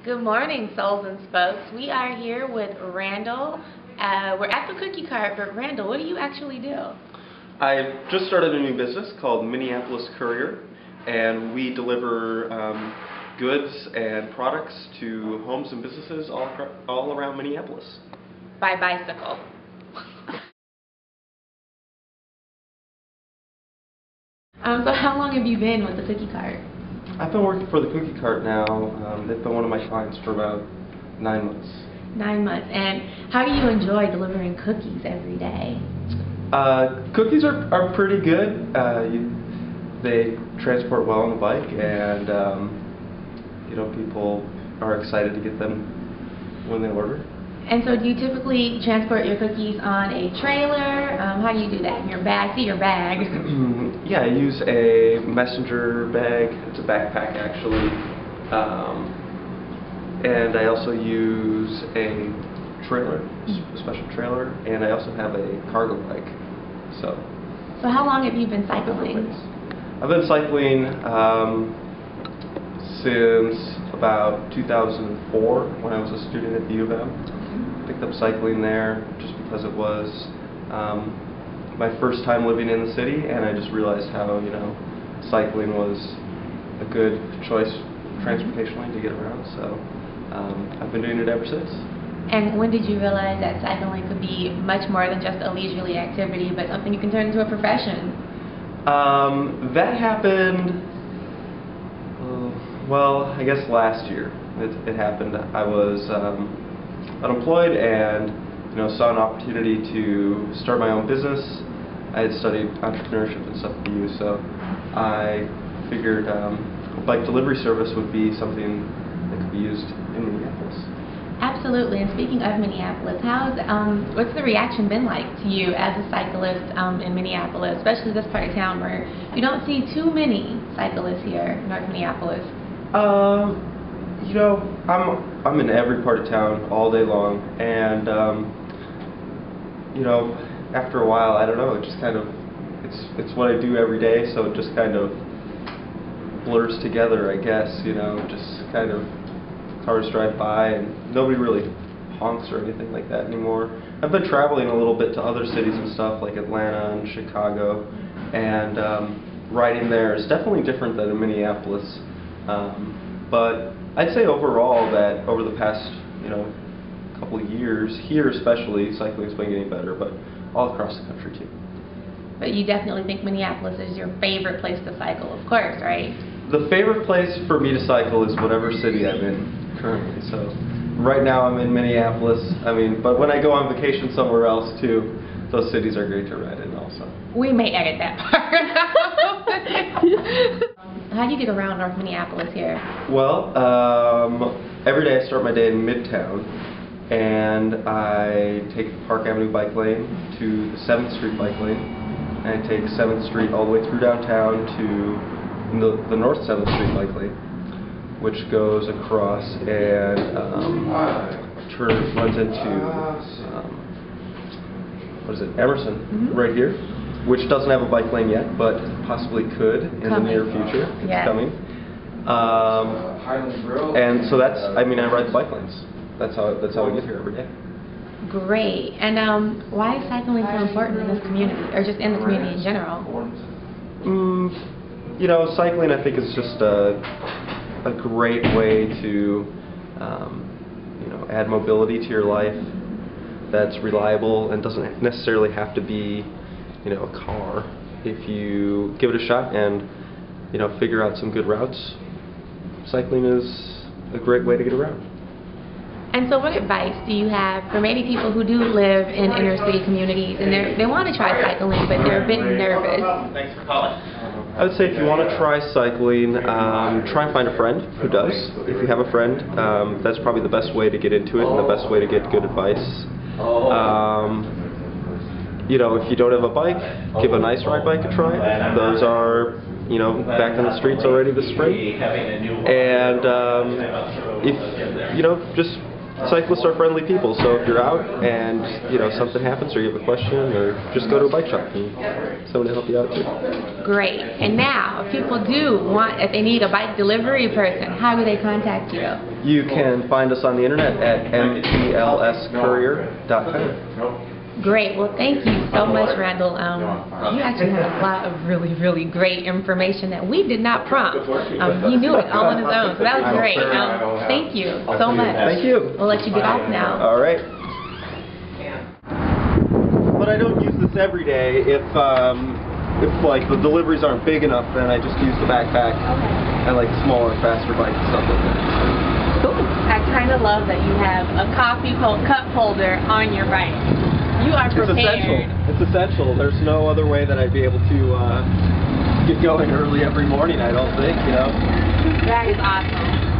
Good morning, souls and spokes. We are here with Randall. We're at the cookie cart, but Randall, what do you actually do? I just started a new business called Minneapolis Courier, and we deliver goods and products to homes and businesses all around Minneapolis. By bicycle. So how long have you been with the cookie cart? I've been working for the cookie cart now. They've been one of my clients for about 9 months. 9 months. And how do you enjoy delivering cookies every day? Cookies are pretty good. They transport well on the bike, and people are excited to get them when they order. And so do you typically transport your cookies on a trailer? How do you do that? In your bag? See your bag. Yeah, I use a messenger bag. It's a backpack actually. And I also use a trailer, a special trailer, and I also have a cargo bike. So how long have you been cycling? I've been cycling since about 2004 when I was a student at the U of M. Picked up cycling there just because it was my first time living in the city, and I just realized how cycling was a good choice transportationally to get around. So I've been doing it ever since. And when did you realize that cycling could be much more than just a leisurely activity, but something you can turn into a profession? That happened, well, I guess last year. It happened. I was unemployed and saw an opportunity to start my own business. I had studied entrepreneurship and stuff at the U, so I figured a bike delivery service would be something that could be used in Minneapolis. Absolutely. And speaking of Minneapolis, what's the reaction been like to you as a cyclist in Minneapolis, especially this part of town where you don't see too many cyclists here in North Minneapolis? I'm in every part of town all day long, and after a while, I don't know, it just kind of, it's what I do every day, so it just kind of blurs together, I guess, just kind of cars drive by and nobody really honks or anything like that anymore. I've been traveling a little bit to other cities and stuff like Atlanta and Chicago, and riding there is definitely different than in Minneapolis. But I'd say overall that over the past, couple of years, here especially, cycling's been getting better, but all across the country too. But you definitely think Minneapolis is your favorite place to cycle, of course, right? The favorite place for me to cycle is whatever city I'm in currently. So right now I'm in Minneapolis, but when I go on vacation somewhere else too, those cities are great to ride in also. We may edit that part. How do you get around North Minneapolis here? Well, every day I start my day in Midtown, and I take Park Avenue bike lane to the 7th Street bike lane, and I take 7th Street all the way through downtown to the North 7th Street bike lane, which goes across and runs into Emerson, right here, which doesn't have a bike lane yet, but possibly could in the near future. It's coming. And so I ride the bike lanes. That's how I get here every day. Great. And why is cycling so important in this community, or just in the community in general? Cycling I think is just a great way to add mobility to your life that's reliable and doesn't necessarily have to be a car. If you give it a shot and figure out some good routes, cycling is a great way to get around. And so what advice do you have for maybe people who do live in inner city communities and they want to try cycling but they're a bit nervous? Thanks for calling. I would say if you want to try cycling, try and find a friend who does. If you have a friend, that's probably the best way to get into it and the best way to get good advice. If you don't have a bike, give a nice ride bike a try. Those are, back on the streets already this spring. And if, just cyclists are friendly people, so if you're out and something happens or you have a question, or just go to a bike shop and someone to help you out too. Great. And now, if people if they need a bike delivery person, how do they contact you? You can find us on the internet at MplsCourier.com. Great. Well, thank you so much, Randall. You actually had a lot of really, really great information that we did not prompt. He knew it all on his own, so that was great. Thank you so much. Thank you. We'll let you get off now. All right. But I don't use this every day. If like the deliveries aren't big enough, then I just use the backpack. Okay. I like smaller, faster bikes and stuff like that. Cool. I kind of love that you have a coffee cup holder on your bike. You are prepared. It's essential. It's essential. There's no other way that I'd be able to get going early every morning, I don't think, That is awesome.